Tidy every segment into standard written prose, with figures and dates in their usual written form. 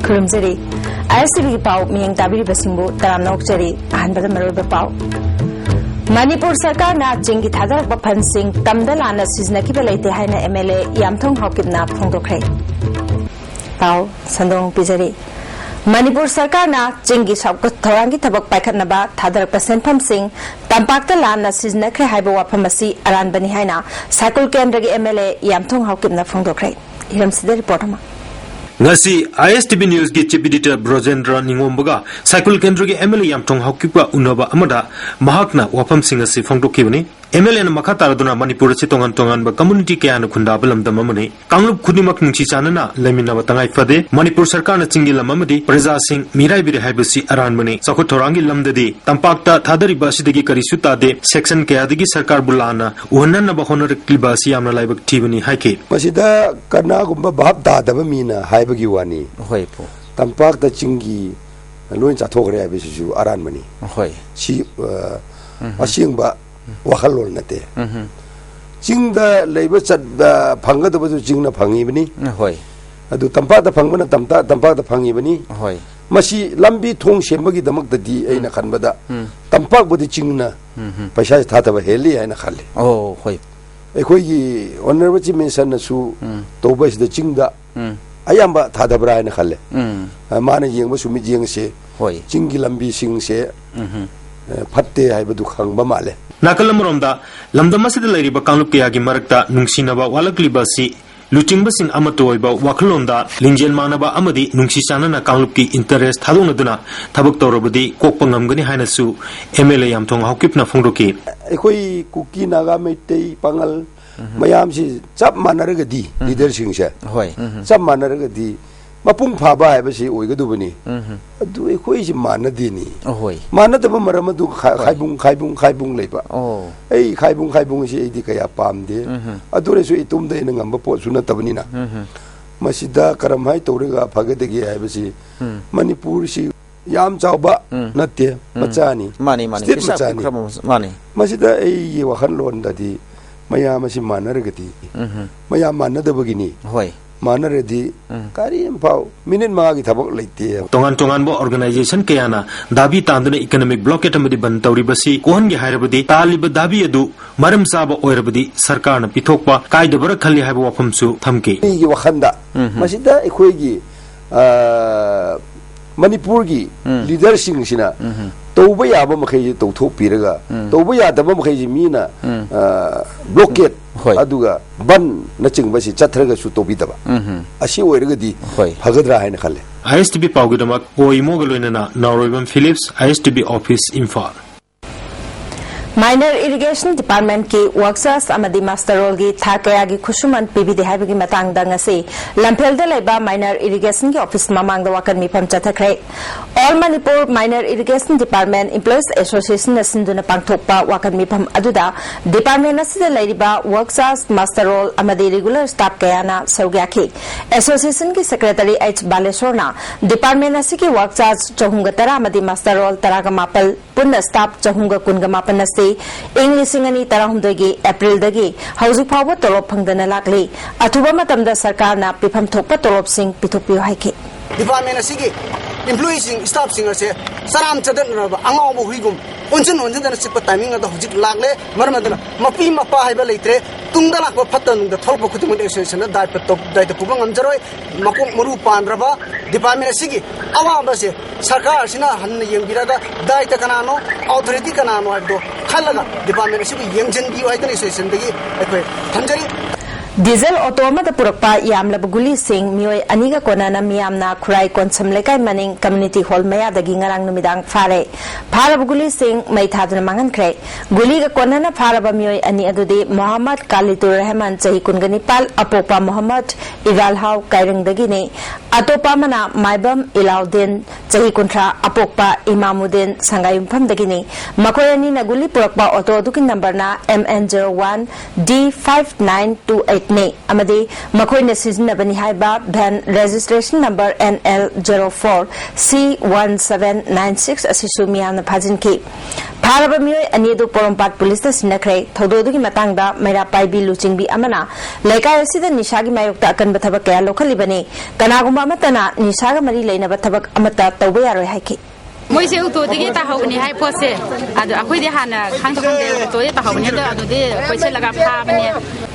Kurumzeri, ISTV Pau, Ming Tabiri Basimbu, Taranokjeri, and Badamaruba Pau. Manipur Sarkar na Jingi Thadar Bapan Singh, Tamdalana Siznaki Balate Haina MLA, Yamtong Hokibna, Pongokre. Pau, Sandong Pizeri. Manipur Sarkar na Jingi Shaukat Thorangi Tabak Paikatnaba, Thadar Pasenpam Singh, Tampakta Lana Siznakre Haibawa Pamasi, Aran Bani Haina, Sakul Kendragi MLA, Yamtong Hokibna, Pongokre. Hiram Sida Reportama. Ngasi ISTV News ge chief editor Brojendra Ningombaga cycle kendra ge MLA Yamtong Haukipa unaba amada mahakna wafam singa si phongdokibani MLA na makha taraduna Manipur si tongan tongan ba community ke ana khunda balam damamani kanglup khunimak nungsi chanana lemina batangai fade Manipur sarkar na chingi lamamadi Praja Singh Mirai bire haibasi aranmani sakho thorangi lamdadi tampakta thadari basidagi karisuta de section ke adigi sarkar bulana uhanna na bahonor klibasi amna laibak thibani haike masida karna gumba bab dadaba mina bagi wani hoi po tampak da chingi loin cha thogre abi su aran mani hoi si asing ba wakhalol nate chingda leiba chat da phanga da bu chingna phangi bani hoi adu tampak da phangna tampak da phangi bani hoi masi lambi thong sembagi damak da di aina khanbada tampak bu di chingna paisa thata ba heli aina khalle oh hoi ekoi gi honorable chief minister na su to ba da chingda ayamba thadabra na khalle mana yeng ba sumi yeng se hoi chingi lambi sing se phatte hai ba du khang ba male nakalamromda lamdamasi de lairiba kanglup ke agi marakta nungsinaba walakliba si luchingba sing amatoiba wakhlonda lingjel manaba amadi nungsi chanana kanglup ki interest thadonaduna thabak torobadi kokpangamgani hainasu MLA Yamthong Haukipna phongdoki ekoi kuki naga meitei pangal mayam si chap manaraga di leader sing se hoi chap manaraga di mapung phaba hai ba si oiga du bani adu ekoi si manadi ni hoi manadaba maram adu khaibung leiba oh ei khaibung si ei di kaya pamde adu re su itum de na ngamba po suna tabani na masida karam hai torega phagedegi hai ba si Manipur si yam chauba natte machani mani mani masida ei wakhan lon da di maya masi manaragati maya manadabagini hoi manaradi karim pau minin magi thabak leite tongan bo organization kayana dabi tanduna economic blockade amadi ban tawribasi kohon ge hairabadi taliba dabi adu maram saba oirabadi sarkar na pithokpa kaidabara khalli haiba wafamsu thamke gi wakhanda masida ekhoi gi Manipur gi leader sing sina tauba yaba makhai tawthok piraga tauba yadaba makhai mina blockade aduga ban na chingba si chathraga su tobidaba asi oiraga di phagadra haina khalle ISTV pawgidamak oimogaloinana Naroibam Phillips ISTV office Imphal Minor Irrigation Department ki workers amadi master role gi thakaya gi khusuman pibidi haibagi matang da ngasi lampel da laiba minor irrigation ki office mamang da wakan mipam chathakre All Manipur Minor Irrigation Department Employees Association na sinduna pangthokpa wakan mipam aduda department asida lairiba workers master role amadi regular staff kayana saugyaki association ki secretary H Baleshwarna department asiki workers chahunga tara amadi master role taraga mapal punna staff chahunga kunga mapan English singani tarahumdagi April dagi hauju phawa tolop phangdana lakli athuba matamda sarkar na pifam thokpa tolop sing pithupiyo haike department asigi employees sing staff sing ase saram chadan raba angau bo huigum onjin dana sipa timing da hujik lagle marmadana mapi mapa haiba leitre tungda lakba phatanung da tholpa khutum association da dai ta pubang amjaroi makum maru panraba department asigi awa ba se sarkar sina han yengbiraga dai ta kanano authority kanano do khalaga department asigi yengjin bi wai ta association dagi akoi thamjari Diesel automata purakpa yamlab guli sing mioi aniga konana miyamna khurai konsam lekai maning community hall maya dagi ngarang numidang phare pharab guli sing mai thadna mangan khre guli ga konana pharaba mioi ani adudi Muhammad Kalitur Rahman chahi kungani pal apopa Muhammad Iral Hau kairang dagi ne atopa mana maibam Ilaudin chahi kuntra apokpa Imamuddin sangayum pham dagi ne makoyani na guli purakpa auto dukin number na MN01 D5928 ne amadi makhoi na siznabani haiba van registration number NL04 C1796 asisu miyamna phajin ki फारब मियोय अनि दु Porompat police ता सिनखरे थौदोदुगी मतंगदा मैरा पाइबी लुचिंगबी अमना लेकाय असिदा निशागी मायोक्ता अकन बथबक कया लोखलिबने कनागुमा मतना निशागा मरी लेनब थबक अमता तौबे यारोय हाइकी मोइसे उतोदगी ताहौनी high पोसे अदु अखोइदि हाना खांसखंदे उतोदे ताहौनी अदुदि कोइसे लगा फाबने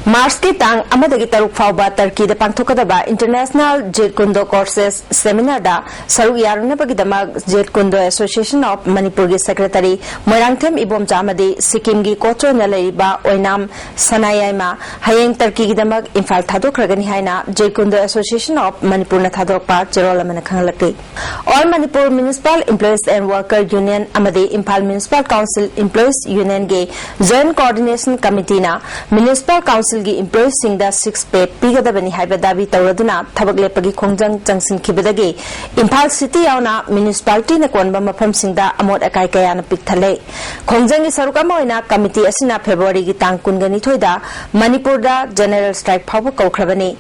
मार्च की तांग अमदगी तरुक फाउबा टर्की द पांथोकदबा international Jeet Kune Do courses seminar दा सरुक यारुनबगीदमक Jeet Kune Do association of Manipur की सेक्रेटरी मोरांगथेम इबोम चामदी सिक्किम की कोचो न लेरिबा ओइनाम सनायाइमा हयेंग टर्की गिदमक इम्फाल थादोखरगनी हाइना Jeet Kune Do association of Manipur न थादोकपा चेरोल अमन खंगलकते all Manipur municipal employees and worker union अमदी Imphal municipal council employees union के जॉइंट कोऑर्डिनेशन कमिटी ना म्युनिसिपल काउंसिल की एम्प्लॉयज सिंगदा 6 पे पीगदबनी हाइबा दाबी तौरदुना थबक लेपगी खोंजंग चंगसिन खिबदगे इम्फाल सिटी यावना म्युनिसिपालिटी न कोनबा मफम सिंगदा अमोद अकाय कयाना पिकथले खोंजंग की सरुक अमा ओइना कमिटी असिना फेब्रुवारी की तांग कुनगनी थोइदा मणिपुर दा जनरल स्ट्राइक फाव कौखरबनी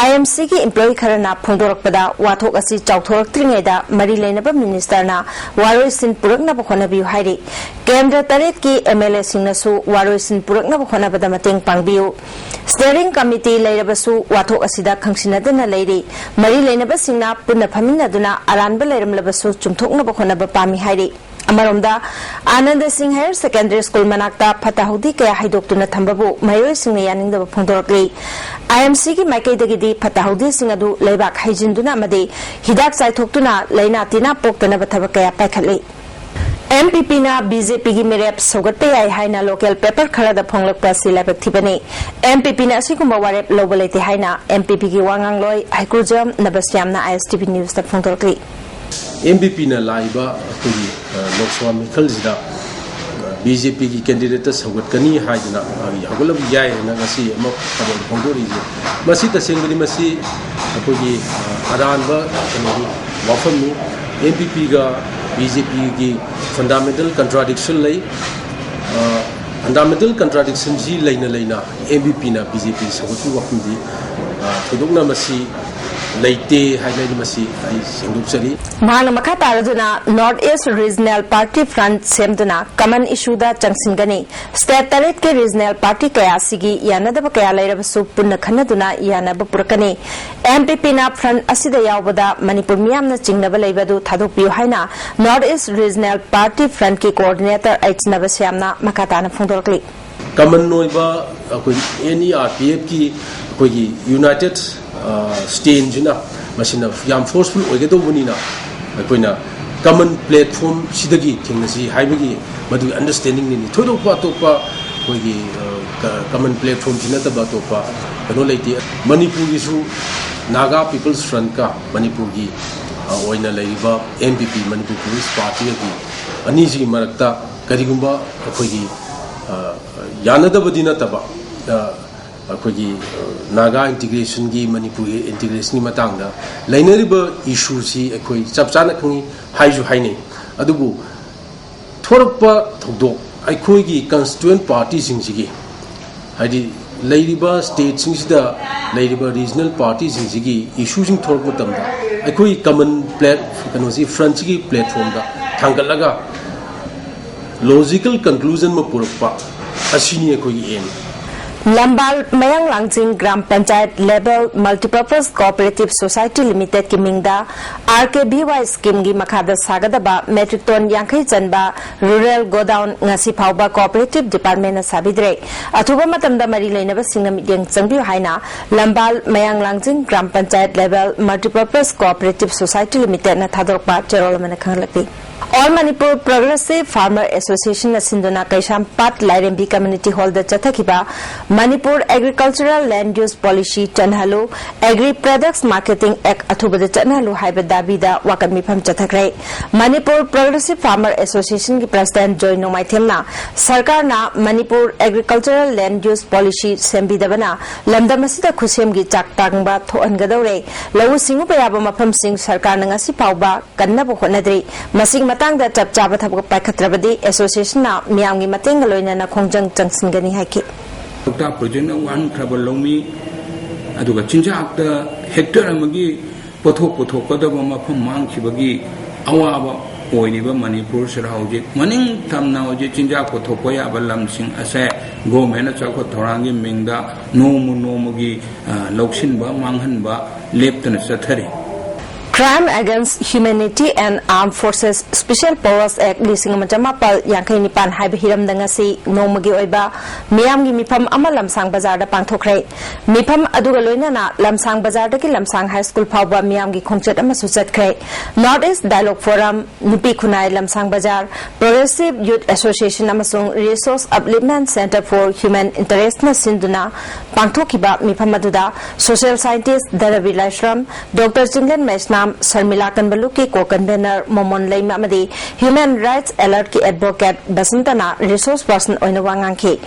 आईएमसी की एम्प्लॉय खरना फोंदोरकपदा वाथोक असि चाउथोरक्त्रिङैदा मरी लेनबा मिनिस्टरना वारोइसिन पुरकनबा खोनबियु हाइरे केंद्र तरेत की एमएलए सिंगनसु वारोइसिन पुरकनबा खोनबदा मतेंग पांगबियु स्टेयरिंग कमिटी लेरबसु वाथोक असिदा खंगसिनदना लेरी मरी लेनबसिंगना पुनः फमिनदुना अरानबा लेरमलबसु चुमथोकनबा खोनबा पामी हाइरे अमरोमदा Anand Singh higher secondary school मनाक्ता फताहुदी कया हाइदोक्तुना थंबबु मयोय सिंगना यानिंगदबा फोंदोरकले आईएमसी की माइकैदगिदी फताहुदी सिंग अदु लेबाक हाइजिनदुना अमदे हिदाक चाइथोक्तुना लैना तिना पोक्तनबा थबक कया पाइखले एमपीपी ना बीजेपी की मेरेप सौगटे याय हाइना लोकल पेपर खरदा फोंगलक प्रसी लाइबक थिबने एमपीपी ना सिकुम वारेप लोबलेते हाइना एमपीपी की वांगांग लोय हाइकुजम नबस्याम ना आईएसटीवी न्यूज ता फोंगतोरकली एमपीपी ना लाइबा अखोगी लोकसभा मिखलजिदा बीजेपी की कैंडिडेट सौगटकनी हाइदना हगलब याय ना ngasi अमक खबर फोंगदोरिजे मसी तसेंगदि मसी अखोगी अरानबा कनोगी वाफमनी एमपीपी का बीजेपी की फंडामेंटल कंट्राडिक्शन लई फंडामेंटल कंट्राडिक्शन जी लेना एमपीपी ना बीजेपी सगुतु वफमदी थोदोकना मसी लेते हाइलाइट मसी आई सेंदुकसरी महान मखा तारदुना north east regional party front सेमदुना कमन इशू दा चंगसिनगनी स्टेट तरेट के रीजनल पार्टी कयासिगी यानदब कया लेरबसु पुन्न खनदुना यानब पुरकनी एमपीपी ना फ्रंट असिदा यावबदा मणिपुर मियामना चिंगनब लेबदु थादोकपियु हाइना north east regional party front की कोऑर्डिनेटर एच नबस्यामना मखाताना फोंदोरकली कमन नोइबा अखोई एनईआरपीएफ की अखोई यूनाइटेड स्टेन जिना मसिना याम फोर्सफुल ओइगदोबनिना अखोइना कमन प्लेटफॉर्म सिदगी थिंगसी हाइबगी मदु अंडरस्टैंडिंग नि थोदोपा तोपा कोइगी कमन प्लेटफॉर्म जिना तबा तोपा कनो लेति मणिपुर गिसु नागा पीपल्स फ्रंट का मणिपुर की ओइना लेइबा एमपीपी मणिपुर पुलिस पार्टी की अनिजी मरक्ता करिगुंबा अखोइगी यानदबदि नतबा अखोगी नागा इंटीग्रेशन की मणिपुर इंटीग्रेशन की मतंगदा लेनरिबा इशू सी अखोई चपचाना खंगी हाइजु हाइने अदुबु थोरपा थोदो अखोगी कंस्टिट्यूएंट पार्टी सिंगसिगी हाइदि लेरिबा स्टेट सिंगसिदा लेरिबा रीजनल पार्टी सिंगसिगी इशू सिंग थोरप मतमदा अखोई कमन प्लेट कनोसी फ्रंट की प्लेटफॉर्म दा थांगलगा लॉजिकल कंक्लूजन में पुरपा असिनी अखोगी M Lambal Mayang Langjing gram panchayat level multipurpose cooperative society limited की मिंगदा आरकेबीवाई स्कीम की मखादा सागदबा मेट्रिक टन यांखै चनबा रूरल गोडाउन ngasi फाउबा कोऑपरेटिव डिपार्टमेंट साबिद्रे अथुबा मतमदा मरी लेनबा सिंगना मियंग चंगबिउ हाइना Lambal Mayang Langjing gram panchayat level multipurpose cooperative society limited ना थादोकपा चेरोल मन खंगलपि all Manipur progressive farmer association सिंधुना Keishampat Lairembi community hall द चथखिबा Manipur agricultural land use policy चनहलो एग्री प्रोडक्ट्स मार्केटिंग एक्ट अथुबद चनहलो हाइबा दाबीदा वाकन मिफम चथखरे मणिपुर प्रोग्रेसिव फार्मर एसोसिएशन की प्रेसिडेंट जॉय नोमाइथेमना सरकारना Manipur agricultural land use policy सेंबिदबना लमदमसिदा खुसेमगी चाकतांगबा थोहनगदौरे लवु सिंगु पयाबा मफम सिंग सरकार नंगासी पाउबा कन्नबो होनद्री मसिंग मतंग दा चप चाबा थबक पाइखत्रबदी एसोसिएशन ना मियामगी मतेंग लोइना खोंजंग चंगसिनगनी हाइकि डॉक्टर प्रोजेक्ट वन खबर लौमी अदुगा चिंजाक हेक्टर अमगी पोथोक पोथोकदब मफम मांगखिबगी अवाबा ओइनिबा मणिपुर सिरा हौजिक मनिंग थमना हौजिक चिंजा को थोपो याबा लमसिंग असे government चाखो थोरांगी मिंगदा नोमु नोमुगी लौसिनबा मांगहनबा लेप्तन चथरी Crime Against Humanity and Armed Forces Special Powers Act lising majamapal yankai nipan haiba hiram dangasi nomagi oiba miyamgi mifam ama lamsang bazar da pangthokre mifam aduga loinana lamsang bazar da ki lamsang high school phawba miyamgi khongchat ama suchatkre North East Dialogue Forum Nipi Khunai lamsang bazar Progressive Youth Association amasung Resource Upliftment Center for Human Interest na sinduna pangthokiba mifam aduda social scientist Daravi Laishram Dr. Chinglen Mesna Sarmila Kanbalu ki co-convener Momon Laima Amadi Human Rights Alert ki advocate Basantana resource person oina wanganki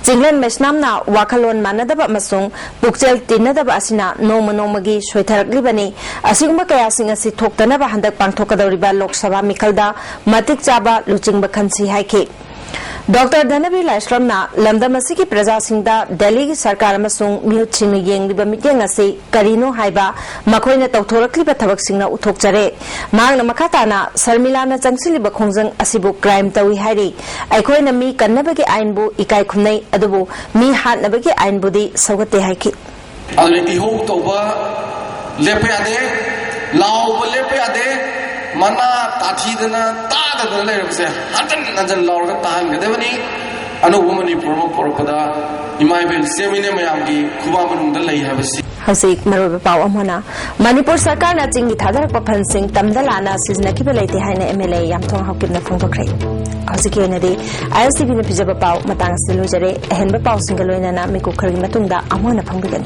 Jinglen Mesnamna wakalon manadaba masung pukchel tinadaba asina nomagi soitaraklibani asiguma kaya singa si thoktanaba handak pangthokadawriba Lok Sabha mikalda matik chaba luchingba khansi haiki Dr. Dhanavi Laishramna Lamdamasi ki Praja Singda Delhi ki Sarkar amasung mihut singna yengliba mityang ase karino haiba makoina tawthorakliba thabak singna uthokjare mangna makhatana Sarmila na changsiliba khongjang asibu crime tawi hairi aikoina mi kannabagi ainbu ikai khumnai adubu mi hatnabagi ainbudi sawate haiki already ho toba lepe ade law lepe ade mana tathi dana ta da le se hantan law ga tahan ga devani anu woman promo poropada imai bel semine mayam gi khuba manung da lei habasi Hasik marobe paw amona Manipur Sarkar na chingi thadarak papan sing tamdalana sizna ki belai te haina MLA yamthong hokimna phongdokre Hasik yenadi ISTV na pijaba paw matang silujare ehenba paw singaloina na miku khari matungda amona phongbigan